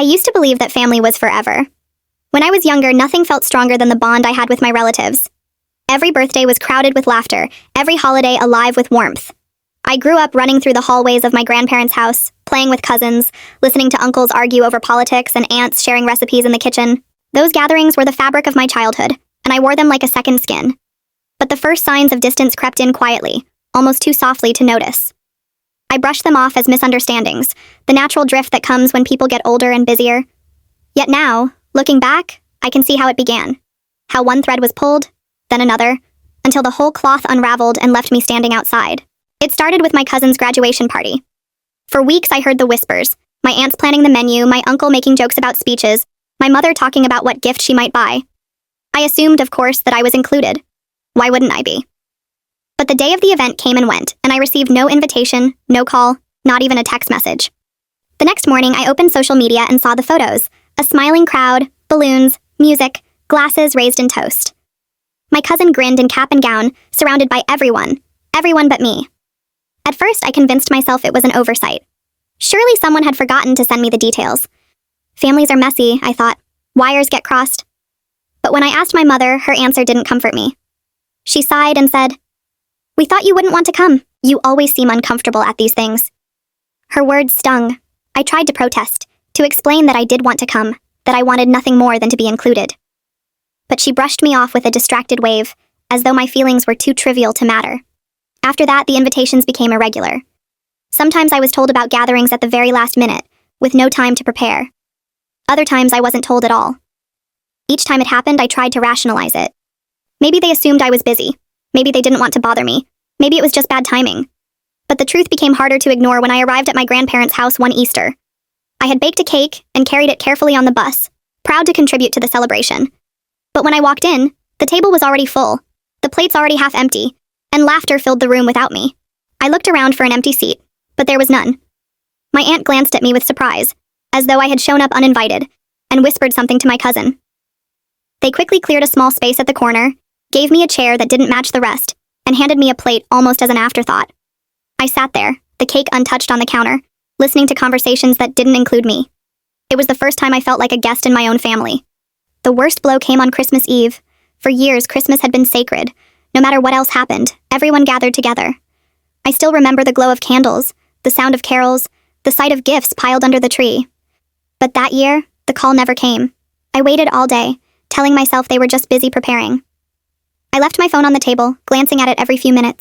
I used to believe that family was forever. When I was younger, nothing felt stronger than the bond I had with my relatives. Every birthday was crowded with laughter, every holiday alive with warmth. I grew up running through the hallways of my grandparents' house, playing with cousins, listening to uncles argue over politics and aunts sharing recipes in the kitchen. Those gatherings were the fabric of my childhood, and I wore them like a second skin. But the first signs of distance crept in quietly, almost too softly to notice. I brushed them off as misunderstandings, the natural drift that comes when people get older and busier. Yet now, looking back, I can see how it began. How one thread was pulled, then another, until the whole cloth unraveled and left me standing outside. It started with my cousin's graduation party. For weeks I heard the whispers, my aunts planning the menu, my uncle making jokes about speeches, my mother talking about what gift she might buy. I assumed, of course, that I was included. Why wouldn't I be? But the day of the event came and went, and I received no invitation, no call, not even a text message. The next morning, I opened social media and saw the photos. A smiling crowd, balloons, music, glasses raised in toast. My cousin grinned in cap and gown, surrounded by everyone but me. At first, I convinced myself it was an oversight. Surely someone had forgotten to send me the details. Families are messy, I thought. Wires get crossed. But when I asked my mother, her answer didn't comfort me. She sighed and said, "We thought you wouldn't want to come. You always seem uncomfortable at these things." Her words stung. I tried to protest, to explain that I did want to come, that I wanted nothing more than to be included. But she brushed me off with a distracted wave, as though my feelings were too trivial to matter. After that, the invitations became irregular. Sometimes I was told about gatherings at the very last minute, with no time to prepare. Other times I wasn't told at all. Each time it happened, I tried to rationalize it. Maybe they assumed I was busy. Maybe they didn't want to bother me. Maybe it was just bad timing. But the truth became harder to ignore when I arrived at my grandparents' house one Easter. I had baked a cake and carried it carefully on the bus, proud to contribute to the celebration. But when I walked in, the table was already full, the plates already half empty, and laughter filled the room without me. I looked around for an empty seat, but there was none. My aunt glanced at me with surprise, as though I had shown up uninvited, and whispered something to my cousin. They quickly cleared a small space at the corner, gave me a chair that didn't match the rest, and handed me a plate almost as an afterthought. I sat there, the cake untouched on the counter, listening to conversations that didn't include me. It was the first time I felt like a guest in my own family. The worst blow came on Christmas Eve. For years, Christmas had been sacred. No matter what else happened, everyone gathered together. I still remember the glow of candles, the sound of carols, the sight of gifts piled under the tree. But that year, the call never came. I waited all day, telling myself they were just busy preparing. I left my phone on the table, glancing at it every few minutes.